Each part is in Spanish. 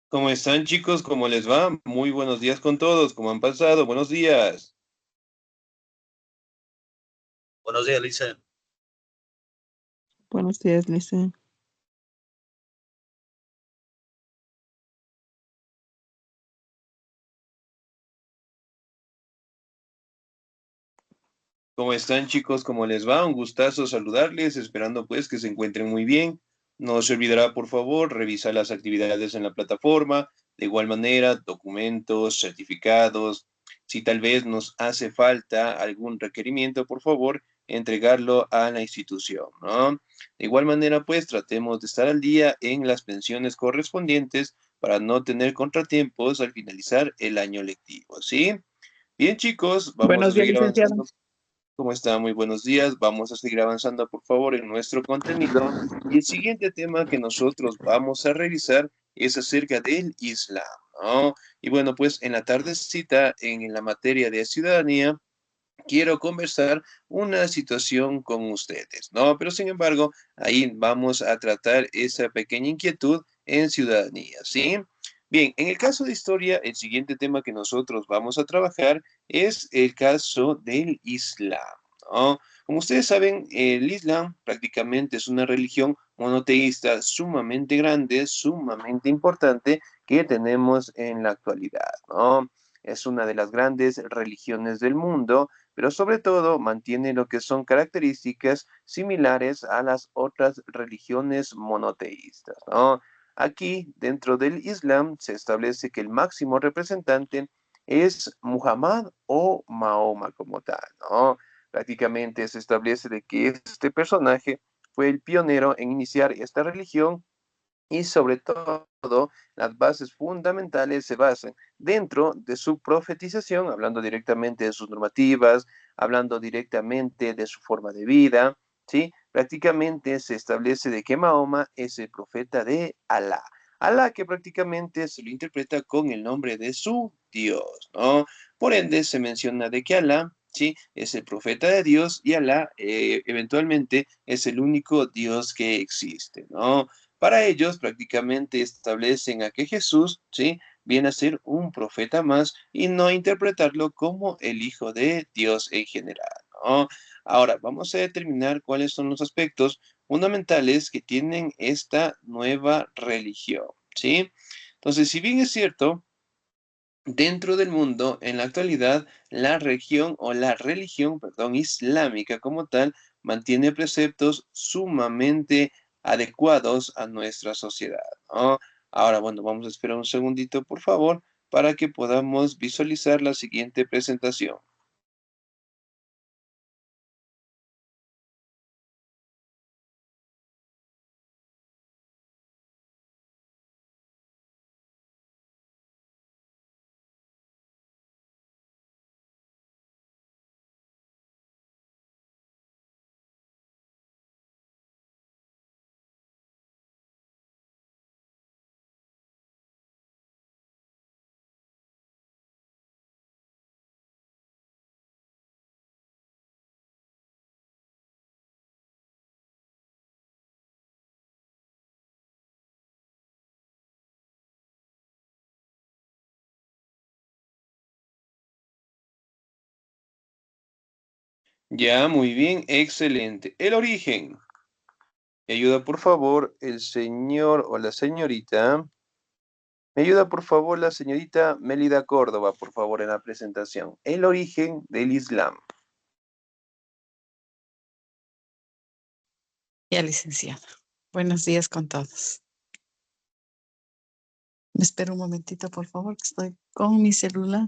¿Cómo están, chicos? ¿Cómo les va? Muy buenos días con todos. ¿Cómo han pasado? Buenos días. Buenos días, Lisa. Buenos días, Lisa. ¿Cómo están, chicos? ¿Cómo les va? Un gustazo saludarles, esperando pues que se encuentren muy bien. No se olvidará, por favor, revisar las actividades en la plataforma. De igual manera, documentos, certificados. Si tal vez nos hace falta algún requerimiento, por favor, entregarlo a la institución, ¿no? De igual manera, pues tratemos de estar al día en las pensiones correspondientes para no tener contratiempos al finalizar el año lectivo, ¿sí? Bien, chicos, vamos a Buenos días, seguir licenciado. avanzando. ¿Cómo está? Muy buenos días. Vamos a seguir avanzando, por favor, en nuestro contenido. Y el siguiente tema que nosotros vamos a revisar es acerca del Islam, ¿no? Y bueno, pues en la tardecita, en la materia de ciudadanía, quiero conversar una situación con ustedes, ¿no? Pero sin embargo, ahí vamos a tratar esa pequeña inquietud en ciudadanía, ¿sí? Bien, en el caso de historia, el siguiente tema que nosotros vamos a trabajar es el caso del Islam, ¿no? Como ustedes saben, el Islam prácticamente es una religión monoteísta sumamente grande, sumamente importante que tenemos en la actualidad, ¿no? Es una de las grandes religiones del mundo, pero sobre todo mantiene lo que son características similares a las otras religiones monoteístas, ¿no? Aquí, dentro del Islam, se establece que el máximo representante es Muhammad o Mahoma como tal, ¿no? Prácticamente se establece de que este personaje fue el pionero en iniciar esta religión y sobre todo las bases fundamentales se basan dentro de su profetización, hablando directamente de sus normativas, hablando directamente de su forma de vida, ¿sí? Prácticamente se establece de que Mahoma es el profeta de Alá. Alá que prácticamente se lo interpreta con el nombre de su Dios, ¿no? Por ende se menciona de que Alá, ¿sí? Es el profeta de Dios y Alá eventualmente es el único Dios que existe, ¿no? Para ellos prácticamente establecen a que Jesús, ¿sí? Viene a ser un profeta más y no interpretarlo como el Hijo de Dios en general, ¿no? Ahora, vamos a determinar cuáles son los aspectos fundamentales que tienen esta nueva religión, ¿sí? Entonces, si bien es cierto, dentro del mundo, en la actualidad, la región o la religión, perdón, islámica como tal, mantiene preceptos sumamente adecuados a nuestra sociedad, ¿no? Ahora, bueno, vamos a esperar un segundito, por favor, para que podamos visualizar la siguiente presentación. Ya, muy bien, excelente. El origen. ¿Me ayuda, por favor, el señor o la señorita? Me ayuda, por favor, la señorita Mélida Córdoba, por favor, en la presentación. El origen del Islam. Ya, licenciado. Buenos días con todos. Me espero un momentito, por favor, que estoy con mi celular.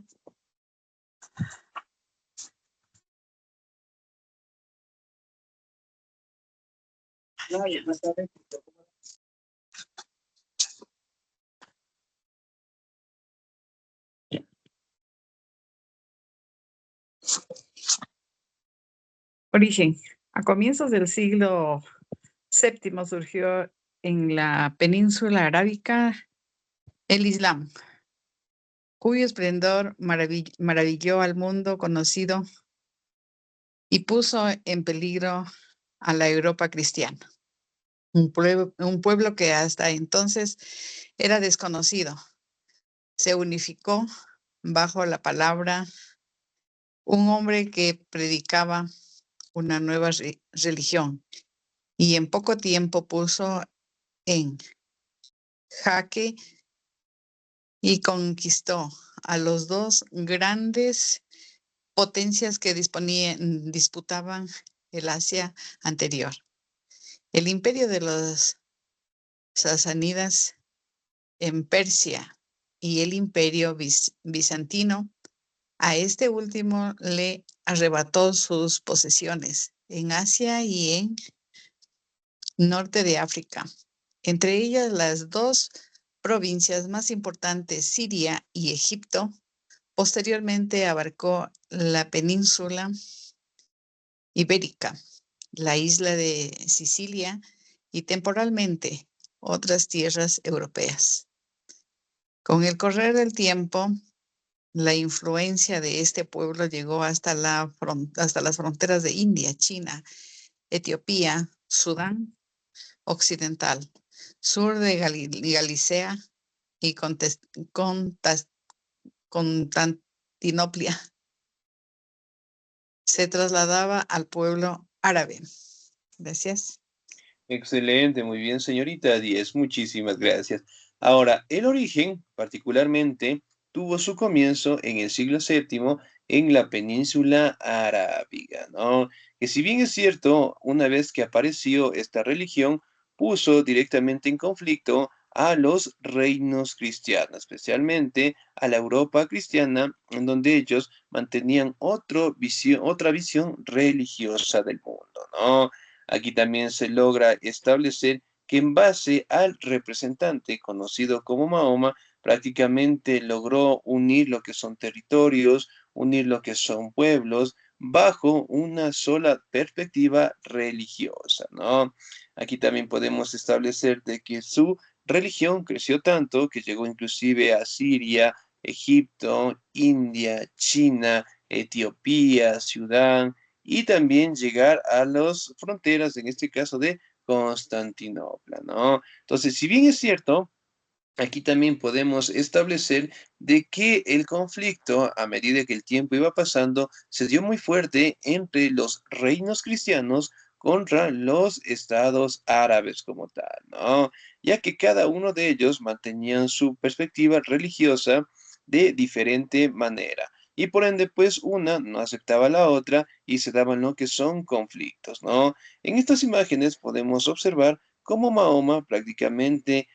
Origen. A comienzos del siglo VII surgió en la península arábica el Islam, cuyo esplendor maravilló al mundo conocido y puso en peligro a la Europa cristiana. un pueblo que hasta entonces era desconocido. Se unificó bajo la palabra un hombre que predicaba una nueva religión y en poco tiempo puso en jaque y conquistó a los dos grandes potencias que disputaban el Asia anterior. El imperio de los sasánidas en Persia y el imperio bizantino. A este último le arrebató sus posesiones en Asia y en norte de África, entre ellas las dos provincias más importantes, Siria y Egipto. Posteriormente abarcó la península ibérica, la isla de Sicilia y temporalmente otras tierras europeas. Con el correr del tiempo, la influencia de este pueblo llegó hasta las fronteras de India, China, Etiopía, Sudán Occidental, sur de Galicea y Constantinopla. Se trasladaba al pueblo árabe. Gracias. Excelente, muy bien, señorita 10, muchísimas gracias. Ahora, el origen, particularmente, tuvo su comienzo en el siglo VII en la península arábiga, ¿no? Que si bien es cierto, una vez que apareció esta religión, puso directamente en conflicto a los reinos cristianos, especialmente a la Europa cristiana, en donde ellos mantenían otra visión religiosa del mundo, ¿no? Aquí también se logra establecer que en base al representante conocido como Mahoma, prácticamente logró unir lo que son territorios, unir lo que son pueblos, bajo una sola perspectiva religiosa, ¿no? Aquí también podemos establecer de que su religión creció tanto que llegó inclusive a Siria, Egipto, India, China, Etiopía, Sudán, y también llegar a las fronteras, en este caso de Constantinopla, ¿no? Entonces, si bien es cierto, aquí también podemos establecer de que el conflicto, a medida que el tiempo iba pasando, se dio muy fuerte entre los reinos cristianos contra los estados árabes como tal, ¿no? Ya que cada uno de ellos mantenían su perspectiva religiosa de diferente manera. Y por ende, pues una no aceptaba a la otra y se daban lo que son conflictos, ¿no? En estas imágenes podemos observar cómo Mahoma prácticamente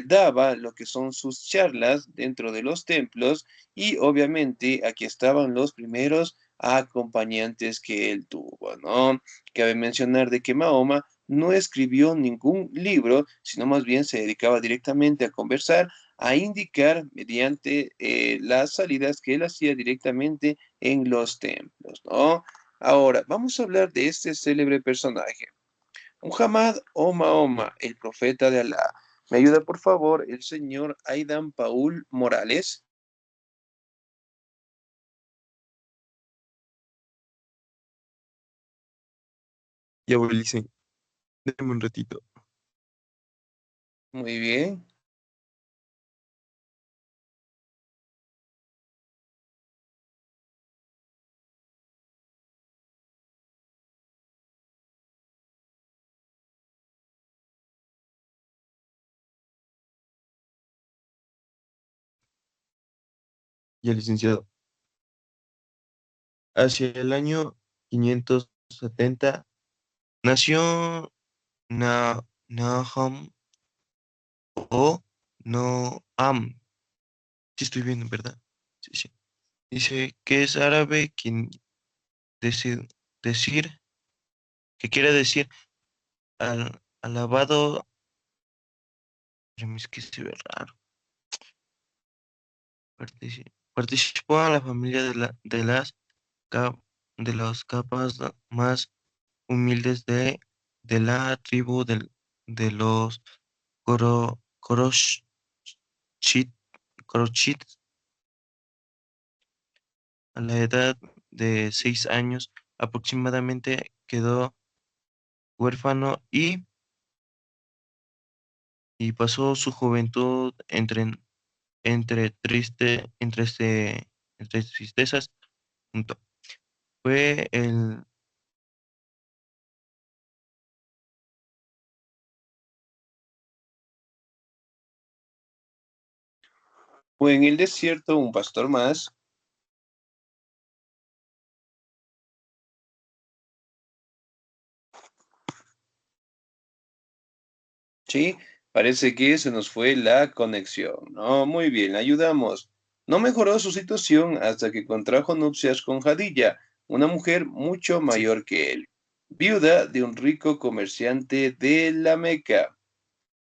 daba lo que son sus charlas dentro de los templos y obviamente aquí estaban los primeros acompañantes que él tuvo, ¿no? Cabe mencionar de que Mahoma no escribió ningún libro, sino más bien se dedicaba directamente a conversar, a indicar mediante las salidas que él hacía directamente en los templos, ¿no? Ahora, vamos a hablar de este célebre personaje. Muhammad o Mahoma, el profeta de Alá. ¿Me ayuda, por favor, el señor Aidan Paul Morales? Ya voy, Licen. Déjame un ratito. Muy bien. Ya, licenciado. Hacia el año 570 nació Nahum o Noam. Sí estoy viendo, ¿verdad? Sí, sí. Dice que es árabe quien decir, decir que quiere decir alabado. Es que se ve raro. Participó en la familia cap- de las capas más humildes de la tribu de los Korochit, Korochit. A la edad de 6 años aproximadamente quedó huérfano y y pasó su juventud entre tristezas. Punto. Fue el Fue en el desierto un pastor más. Sí, parece que se nos fue la conexión. No, muy bien, le ayudamos. No mejoró su situación hasta que contrajo nupcias con Jadilla, una mujer mucho mayor que él, viuda de un rico comerciante de la Meca.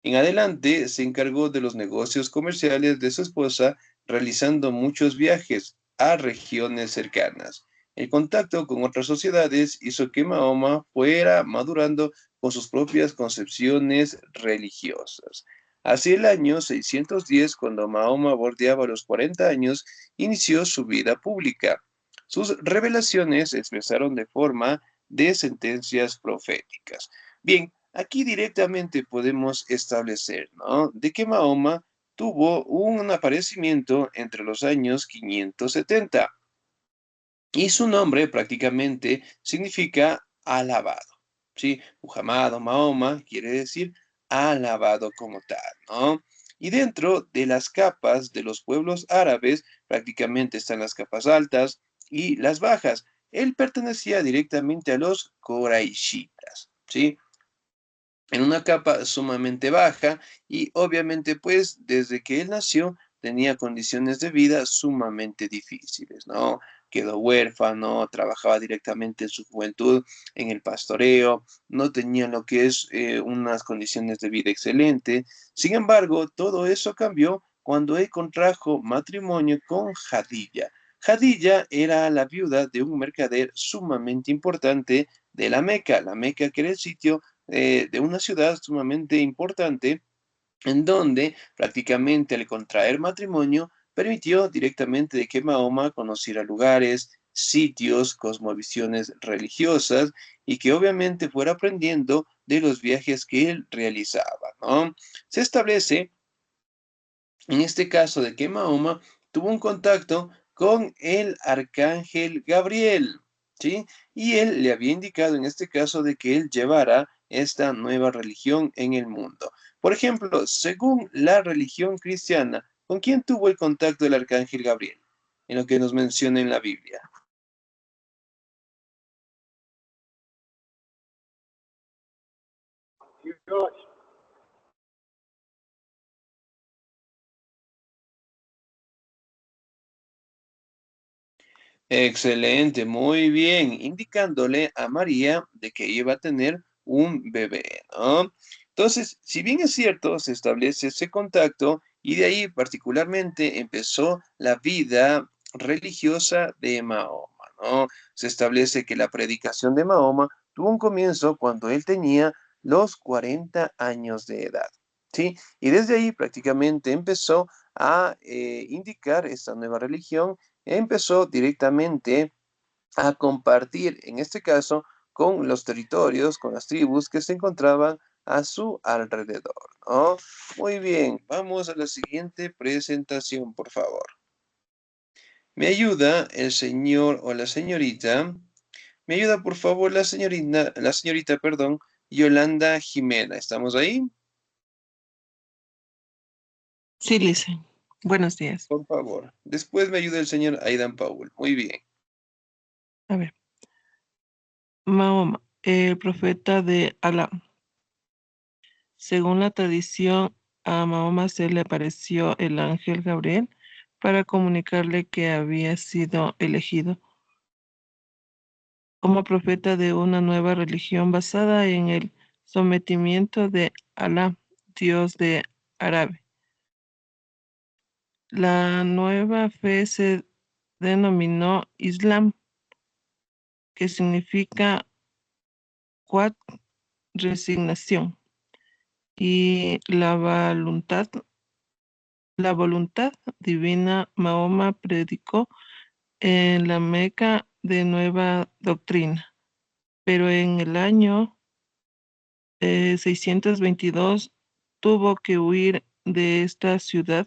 En adelante se encargó de los negocios comerciales de su esposa, realizando muchos viajes a regiones cercanas. El contacto con otras sociedades hizo que Mahoma fuera madurando con sus propias concepciones religiosas. Hacia el año 610, cuando Mahoma bordeaba los 40 años, inició su vida pública. Sus revelaciones se expresaron de forma de sentencias proféticas. Bien, aquí directamente podemos establecer, ¿no?, de que Mahoma tuvo un aparecimiento entre los años 570 y su nombre prácticamente significa alabado, ¿sí? Muhammad o Mahoma quiere decir alabado como tal, ¿no? Y dentro de las capas de los pueblos árabes prácticamente están las capas altas y las bajas. Él pertenecía directamente a los Quraishitas, ¿sí? En una capa sumamente baja y obviamente pues desde que él nació tenía condiciones de vida sumamente difíciles, ¿no? Quedó huérfano, trabajaba directamente en su juventud en el pastoreo, no tenía lo que es unas condiciones de vida excelente. Sin embargo, todo eso cambió cuando él contrajo matrimonio con Jadilla. Jadilla era la viuda de un mercader sumamente importante de la Meca. La Meca que era el sitio de una ciudad sumamente importante en donde prácticamente al contraer matrimonio permitió directamente de que Mahoma conociera lugares, sitios, cosmovisiones religiosas y que obviamente fuera aprendiendo de los viajes que él realizaba, ¿no? Se establece en este caso de que Mahoma tuvo un contacto con el arcángel Gabriel, ¿sí? Y él le había indicado en este caso de que él llevara esta nueva religión en el mundo. Por ejemplo, según la religión cristiana, ¿con quién tuvo el contacto el arcángel Gabriel? En lo que nos menciona en la Biblia. Excelente, muy bien, indicándole a María de que iba a tener un bebé, ¿no? Entonces, si bien es cierto, se establece ese contacto y de ahí particularmente empezó la vida religiosa de Mahoma, ¿no? Se establece que la predicación de Mahoma tuvo un comienzo cuando él tenía los 40 años de edad, ¿sí? Y desde ahí prácticamente empezó a indicar esta nueva religión, empezó directamente a compartir, en este caso, con los territorios, con las tribus que se encontraban a su alrededor, ¿no? Muy bien, vamos a la siguiente presentación, por favor. ¿Me ayuda el señor o la señorita? ¿Me ayuda, por favor, la señorita, perdón, Yolanda Jimena? ¿Estamos ahí? Sí, Lisa. Buenos días. Por favor. Después me ayuda el señor Aidan Paul. Muy bien. A ver. Mahoma, el profeta de Alá. Según la tradición, a Mahoma se le apareció el ángel Gabriel para comunicarle que había sido elegido como profeta de una nueva religión basada en el sometimiento de Alá, Dios de Árabe. La nueva fe se denominó Islam, que significa Quad, resignación, y la voluntad divina. Mahoma predicó en la Meca de nueva doctrina, pero en el año 622 tuvo que huir de esta ciudad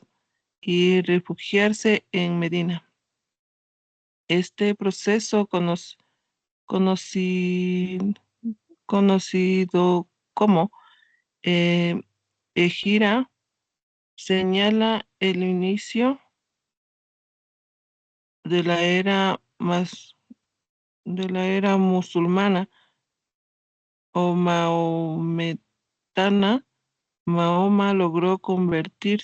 y refugiarse en Medina. Este proceso conoci- conocido como eh, Ejira señala el inicio de la era musulmana o maometana. Mahoma logró convertir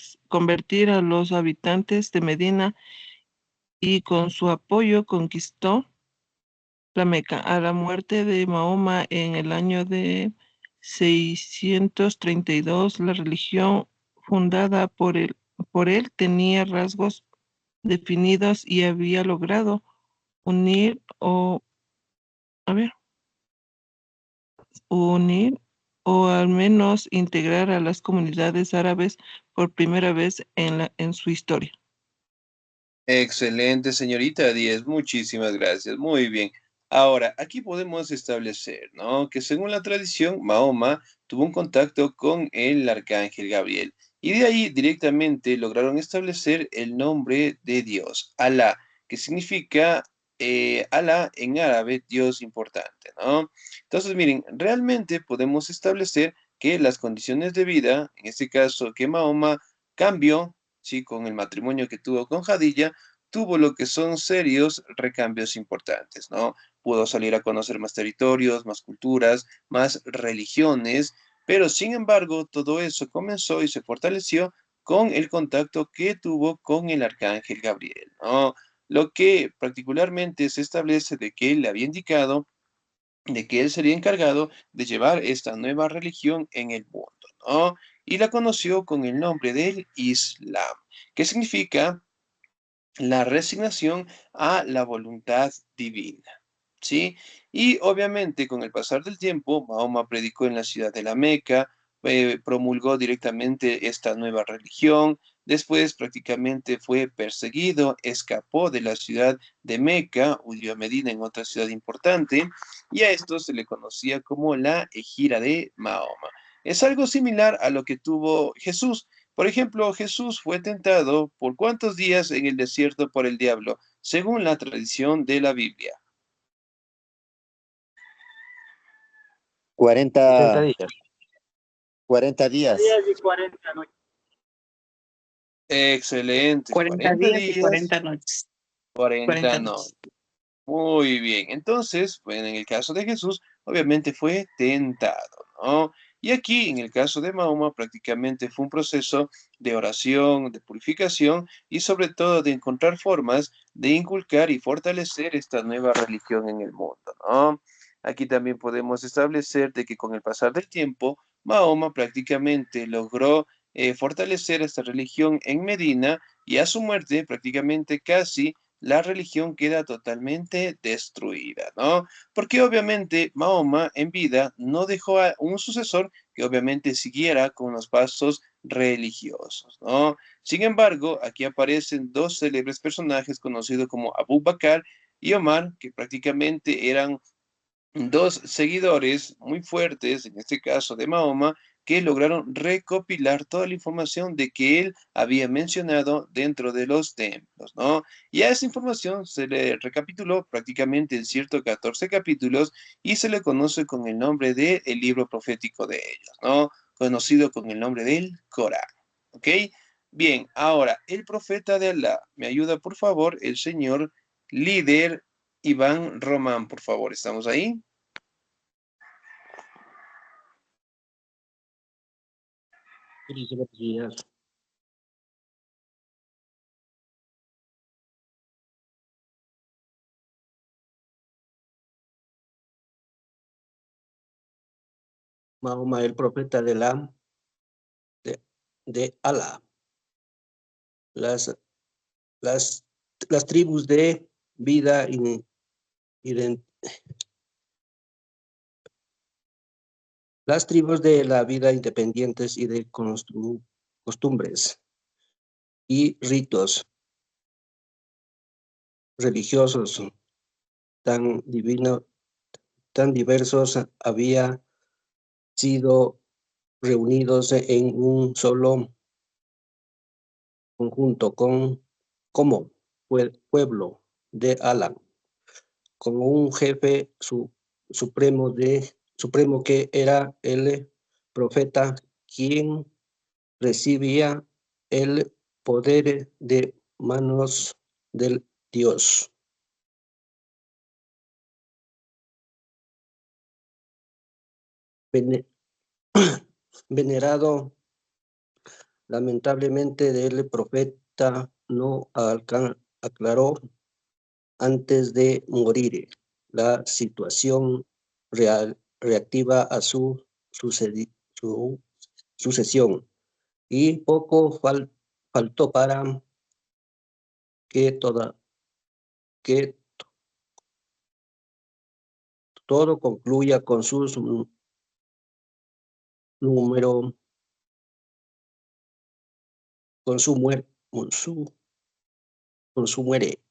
a los habitantes de Medina y con su apoyo conquistó la Meca. A la muerte de Mahoma en el año de 632, la religión fundada por él tenía rasgos definidos y había logrado unir a ver, unir o al menos integrar a las comunidades árabes por primera vez en su historia. Excelente, señorita Díez, muchísimas gracias. Muy bien. Ahora, aquí podemos establecer, ¿no? Que según la tradición, Mahoma tuvo un contacto con el arcángel Gabriel y de ahí directamente lograron establecer el nombre de Dios, Alá, que significa Alá en árabe, Dios importante, ¿no? Entonces, miren, realmente podemos establecer que las condiciones de vida, en este caso que Mahoma cambió, sí, con el matrimonio que tuvo con Jadilla, tuvo lo que son serios recambios importantes, ¿no? Pudo salir a conocer más territorios, más culturas, más religiones, pero sin embargo todo eso comenzó y se fortaleció con el contacto que tuvo con el arcángel Gabriel, ¿no? Lo que particularmente se establece de que él le había indicado de que él sería encargado de llevar esta nueva religión en el mundo, ¿no? Y la conoció con el nombre del Islam, que significa la resignación a la voluntad divina, ¿sí? Y obviamente con el pasar del tiempo, Mahoma predicó en la ciudad de la Meca, promulgó directamente esta nueva religión, después prácticamente fue perseguido, escapó de la ciudad de Meca, huyó a Medina en otra ciudad importante, y a esto se le conocía como la Ejira de Mahoma. Es algo similar a lo que tuvo Jesús. Por ejemplo, Jesús fue tentado por cuántos días en el desierto por el diablo, según la tradición de la Biblia. 40 días. 40 días. Y 40 noches. Excelente, 40 40 días y días, 40 noches. 40 40 noches. noches. Muy bien, entonces, bueno, en el caso de Jesús, obviamente fue tentado, ¿no? Y aquí, en el caso de Mahoma, prácticamente fue un proceso de oración, de purificación y sobre todo de encontrar formas de inculcar y fortalecer esta nueva religión en el mundo, ¿no? Aquí también podemos establecer de que con el pasar del tiempo, Mahoma prácticamente logró fortalecer esta religión en Medina y a su muerte prácticamente casi la religión queda totalmente destruida, ¿no? Porque obviamente Mahoma en vida no dejó a un sucesor que obviamente siguiera con los pasos religiosos, ¿no? Sin embargo, aquí aparecen dos célebres personajes conocidos como Abu Bakr y Omar, que prácticamente eran dos seguidores muy fuertes, en este caso de Mahoma, que lograron recopilar toda la información de que él había mencionado dentro de los templos, ¿no? Y a esa información se le recapituló prácticamente en ciertos 14 capítulos y se le conoce con el nombre de el libro profético de ellos, ¿no? Conocido con el nombre del Corán, ¿ok? Bien, ahora, el profeta de Alá, me ayuda por favor el señor líder Iván Román, por favor, ¿estamos ahí? Mahoma, el profeta de Alá. Las, las tribus de vida las tribus de la vida independientes y de costumbres y ritos religiosos tan divinos, tan diversos había sido reunidos en un solo conjunto como pueblo de Alá, como un jefe supremo que era el profeta, quien recibía el poder de manos del Dios. Venerado lamentablemente del profeta no aclaró antes de morir la situación reactiva a su sucesión, y poco faltó para que todo concluya con número, con su muerte, muere.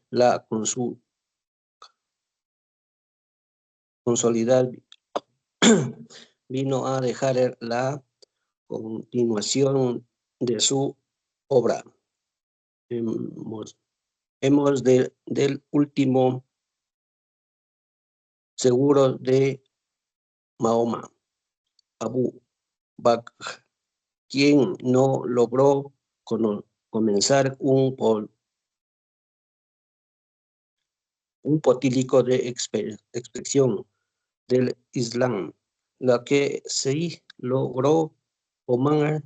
La consolidar vino a dejar la continuación de su obra. Hemos del último seguro de Mahoma, Abu Bakr, quien no logró comenzar un potílico de expresión del Islam, la que sí logró Omar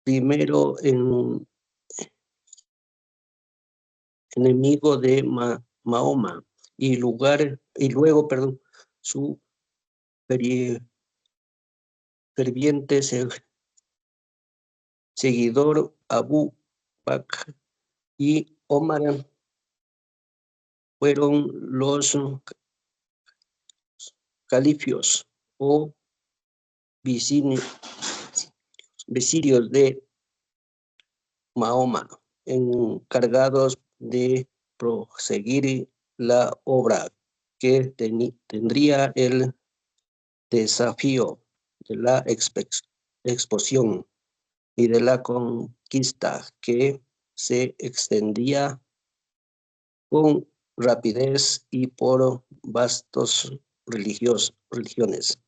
primero en enemigo de Mahoma y luego, su ferviente seguidor Abu Bakr y Omar fueron los califios o visirios de Mahoma, encargados de proseguir la obra, que tendría el desafío de la exposición y de la conquista, que se extendía con rapidez y por vastos regiones.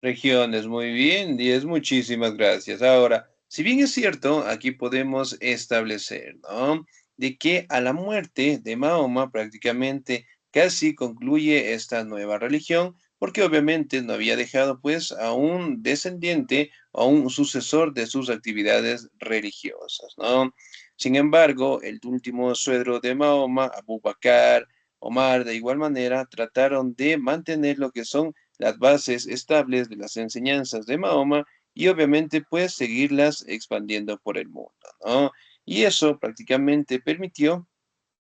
Regiones, muy bien, 10, muchísimas gracias. Ahora, si bien es cierto, aquí podemos establecer, ¿no? De que a la muerte de Mahoma prácticamente casi concluye esta nueva religión, porque obviamente no había dejado pues a un descendiente o un sucesor de sus actividades religiosas, ¿no? Sin embargo, el último suegro de Mahoma, Abu Bakr, Omar, de igual manera, trataron de mantener lo que son las bases estables de las enseñanzas de Mahoma y obviamente pues seguirlas expandiendo por el mundo, ¿no? Y eso prácticamente permitió,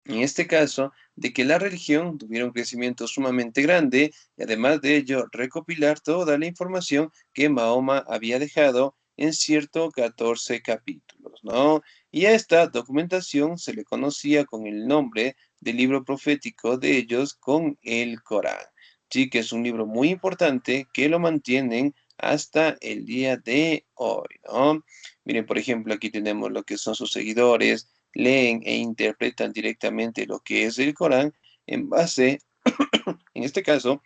en este caso, de que la religión tuviera un crecimiento sumamente grande y además de ello recopilar toda la información que Mahoma había dejado en cierto 14 capítulos, ¿no? Y a esta documentación se le conocía con el nombre del libro profético de ellos, con el Corán. Sí, que es un libro muy importante que lo mantienen hasta el día de hoy, ¿no? Miren, por ejemplo, aquí tenemos lo que son sus seguidores, leen e interpretan directamente lo que es el Corán en base, en este caso,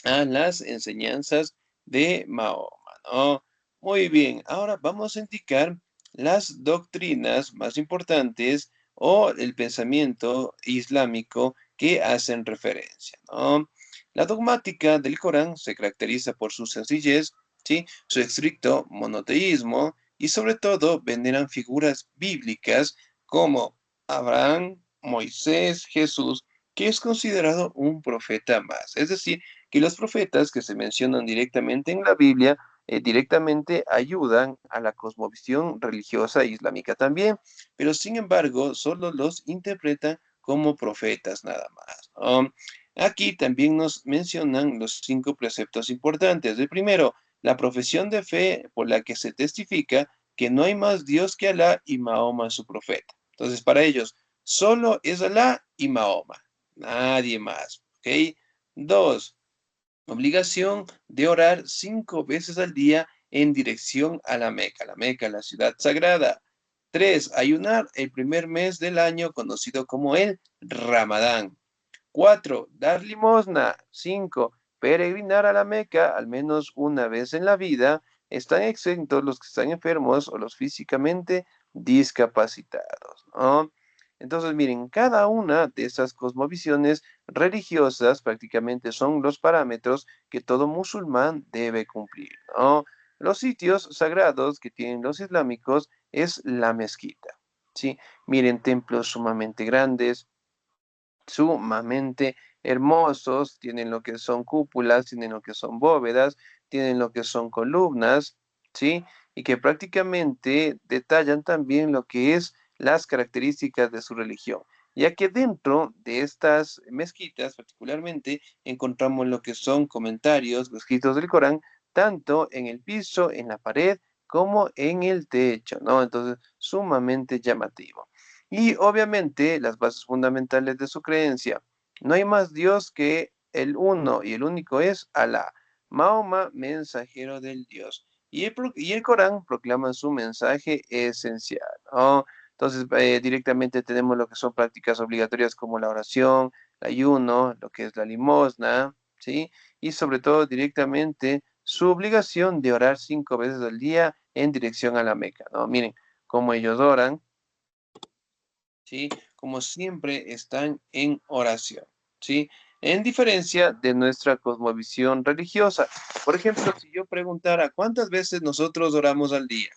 a las enseñanzas de Mahoma, ¿no? Muy bien, ahora vamos a indicar las doctrinas más importantes o el pensamiento islámico que hacen referencia, ¿no? La dogmática del Corán se caracteriza por su sencillez, ¿sí? Su estricto monoteísmo y sobre todo veneran figuras bíblicas como Abraham, Moisés, Jesús, que es considerado un profeta más. Es decir, que los profetas que se mencionan directamente en la Biblia directamente ayudan a la cosmovisión religiosa islámica también, pero sin embargo solo los interpretan como profetas nada más, ¿no? Aquí también nos mencionan los 5 preceptos importantes. El primero, la profesión de fe por la que se testifica que no hay más Dios que Alá y Mahoma su profeta. Entonces, para ellos, solo es Alá y Mahoma, nadie más, ¿ok? 2, Obligación de orar 5 veces al día en dirección a la Meca, la ciudad sagrada. 3. Ayunar el primer mes del año conocido como el Ramadán. 4. Dar limosna. 5. Peregrinar a la Meca al menos una vez en la vida. Están exentos los que están enfermos o los físicamente discapacitados, ¿no? Entonces, miren, cada una de esas cosmovisiones religiosas prácticamente son los parámetros que todo musulmán debe cumplir, ¿no? Los sitios sagrados que tienen los islámicos es la mezquita, ¿sí? Miren, templos sumamente grandes, sumamente hermosos, tienen lo que son cúpulas, tienen lo que son bóvedas, tienen lo que son columnas, ¿sí? Y que prácticamente detallan también lo que es las características de su religión, ya que dentro de estas mezquitas particularmente encontramos lo que son comentarios escritos del Corán, tanto en el piso, en la pared, como en el techo, ¿no? Entonces, sumamente llamativo. Y obviamente las bases fundamentales de su creencia. No hay más Dios que el uno y el único es Alá, Mahoma, mensajero del Dios. Y el Corán proclama su mensaje esencial, ¿no? Entonces, directamente tenemos lo que son prácticas obligatorias como la oración, el ayuno, lo que es la limosna, ¿sí? Y sobre todo directamente su obligación de orar 5 veces al día en dirección a la Meca, ¿no? Miren cómo ellos oran, ¿sí? Como siempre están en oración, ¿sí? En diferencia de nuestra cosmovisión religiosa. Por ejemplo, si yo preguntara cuántas veces nosotros oramos al día.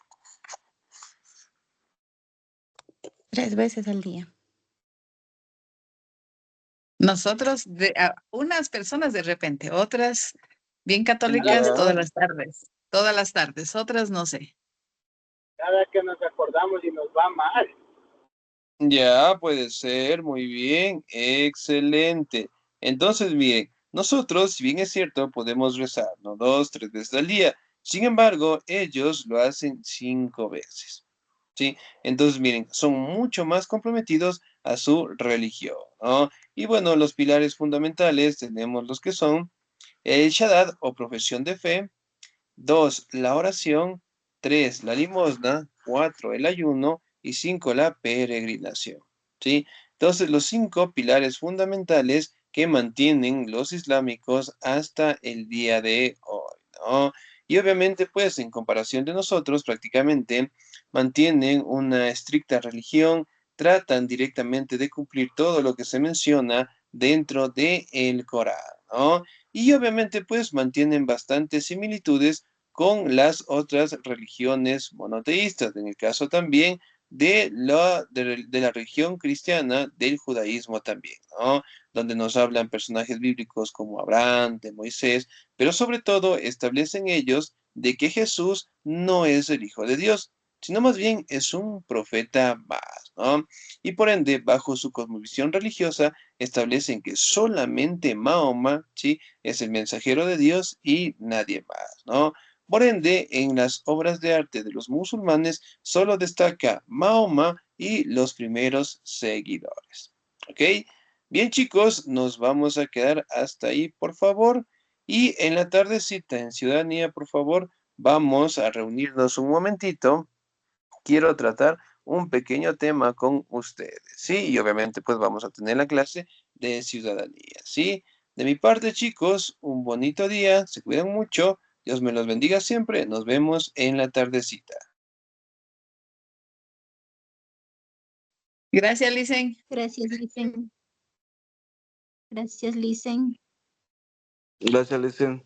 3 veces al día. Nosotros, unas personas de repente, otras bien católicas Ya, todas las tardes, otras no sé. Cada que nos acordamos y nos va mal. ya puede ser, muy bien, excelente. Entonces, bien, nosotros, si bien es cierto, podemos rezar, ¿no? 2, 3 veces al día. Sin embargo, ellos lo hacen 5 veces. ¿Sí? Entonces, miren, son mucho más comprometidos a su religión, ¿no? Y bueno, los pilares fundamentales tenemos los que son el Shahadat o profesión de fe, 2, la oración, 3, la limosna, 4, el ayuno y 5, la peregrinación, ¿sí? Entonces, los 5 pilares fundamentales que mantienen los islámicos hasta el día de hoy, ¿no? Y obviamente, pues, en comparación de nosotros, prácticamente mantienen una estricta religión, tratan directamente de cumplir todo lo que se menciona dentro del Corán, ¿no? Y obviamente, pues, mantienen bastantes similitudes con las otras religiones monoteístas, en el caso también de la religión cristiana, del judaísmo también, ¿no? Donde nos hablan personajes bíblicos como Abraham, de Moisés, pero sobre todo establecen ellos de que Jesús no es el Hijo de Dios, sino más bien es un profeta más, ¿no? Y por ende, bajo su cosmovisión religiosa, establecen que solamente Mahoma, ¿sí? Es el mensajero de Dios y nadie más, ¿no? Por ende, en las obras de arte de los musulmanes solo destaca Mahoma y los primeros seguidores. ¿Ok? Bien, chicos, nos vamos a quedar hasta ahí, por favor. Y en la tardecita, en Ciudadanía, por favor, vamos a reunirnos un momentito. Quiero tratar un pequeño tema con ustedes, ¿sí? Y obviamente, pues vamos a tener la clase de ciudadanía, ¿sí? De mi parte, chicos, un bonito día, se cuidan mucho, Dios me los bendiga siempre, nos vemos en la tardecita. Gracias, Licen. Gracias, Licen. Gracias, Licen. Gracias, Licen.